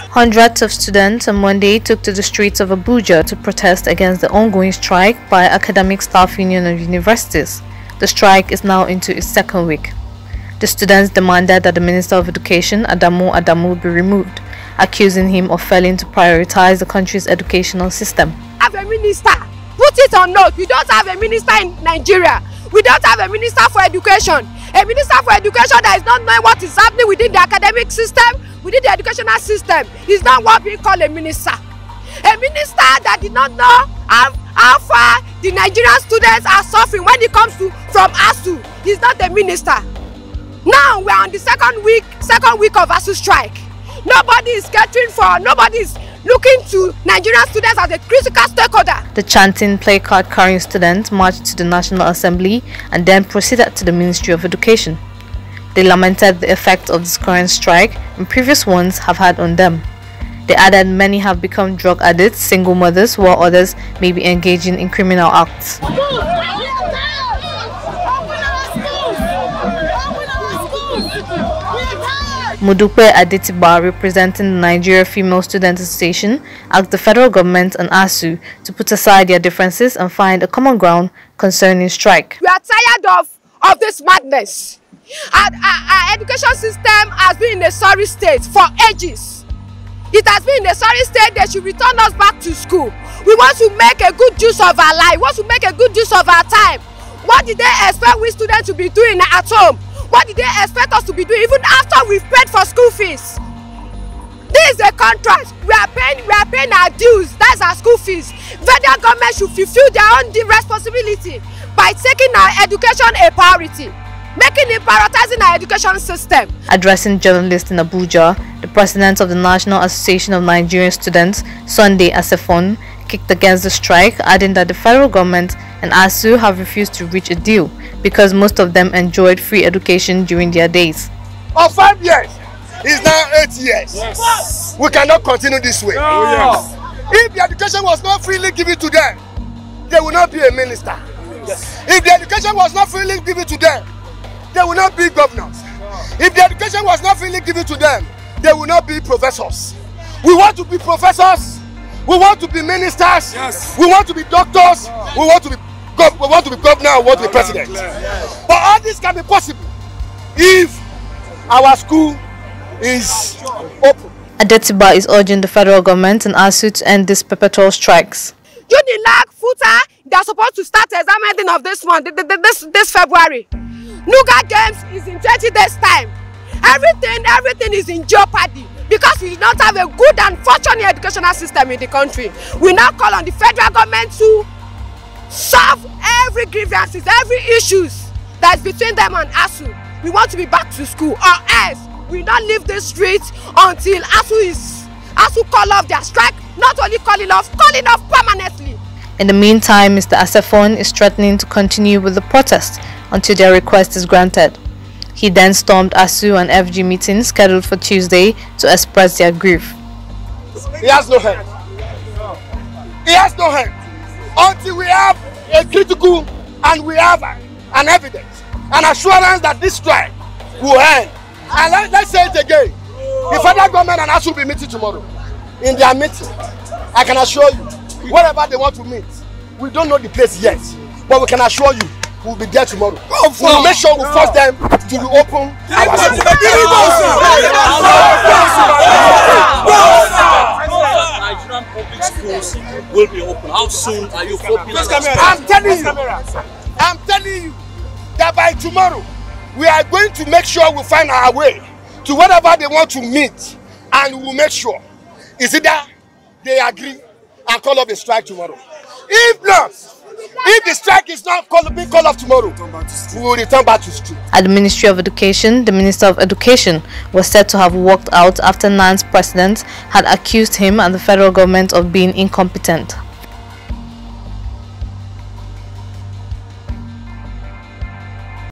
Hundreds of students on Monday took to the streets of Abuja to protest against the ongoing strike by Academic Staff Union of Universities. The strike is now into its second week. The students demanded that the Minister of Education, Adamu, be removed, accusing him of failing to prioritize the country's educational system. Have a minister, put it or not, we don't have a minister in Nigeria. We don't have a minister for education. A minister for education that is not knowing what is happening within the academic system, within the educational system, is not what we call a minister. A minister that did not know how far the Nigerian students are suffering when it comes to from ASU is not a minister. Now we are on the second week of ASU strike. Nobody is catering for, nobody is looking to Nigerian students as a critical stakeholder. The chanting, placard carrying students marched to the National Assembly and then proceeded to the Ministry of Education. They lamented the effect of this current strike and previous ones have had on them. They added many have become drug addicts, single mothers, while others may be engaging in criminal acts. Mudupe Adetiba, representing the Nigeria Female Student Association, asked the federal government and ASU to put aside their differences and find a common ground concerning strike. We are tired of this madness. Our education system has been in a sorry state for ages. It has been in a sorry state. They should return us back to school. We want to make a good use of our life. We want to make a good use of our time. What did they expect we students to be doing at home? What did they expect us to be doing even after we've paid for school fees? This is a contract. We are paying our dues. That's our school fees. Federal government should fulfill their own responsibility by taking our education a priority, making it prioritizing our education system. Addressing journalists in Abuja, the president of the National Association of Nigerian Students, Sunday Asefon, kicked against the strike, adding that the federal government and ASU have refused to reach a deal because most of them enjoyed free education during their days. Of 5 years, it's now 8 years. Yes. We cannot continue this way. Oh, yes. If the education was not freely given to them, they will not be a minister. Yes. If the education was not freely given to them, they will not be governors. If the education was not freely given to them, they will not be professors. We want to be professors. We want to be ministers. Yes. We want to be doctors. We want to be governor. We want to be president. Yes. But all this can be possible if our school is open. Adetiba is urging the federal government and ASU to end these perpetual strikes. Unilag, FUTA, they are supposed to start examining of this month, this February. Nuga Games is in 20 days' time. Everything is in jeopardy because we do not have a good and functioning educational system in the country. We now call on the federal government to solve every grievances, every issues that's between them and ASU. We want to be back to school, or else we not leave the streets until ASU call off their strike. Not only calling off permanently. In the meantime, Mr. Asefon is threatening to continue with the protest until their request is granted. He then stormed ASU and FG meetings scheduled for Tuesday to express their grief. He has no hand. He has no hand until we have a critical and we have an evidence, an assurance that this strike will end. And let's say it again. The federal government and ASU will be meeting tomorrow. In their meeting, I can assure you, wherever they want to meet, we don't know the place yet, but we can assure you, we'll be there tomorrow. We'll make sure we force them to reopen our school. Nigerian public schools will be open. How soon are you hoping? I'm telling you that by tomorrow, we are going to make sure we find our way to wherever they want to meet, and we will make sure is either they agree and call off the strike tomorrow. If not, if the strike is not being called off tomorrow, we will return back to school. At the Ministry of Education, the Minister of Education was said to have walked out after NANS president had accused him and the federal government of being incompetent.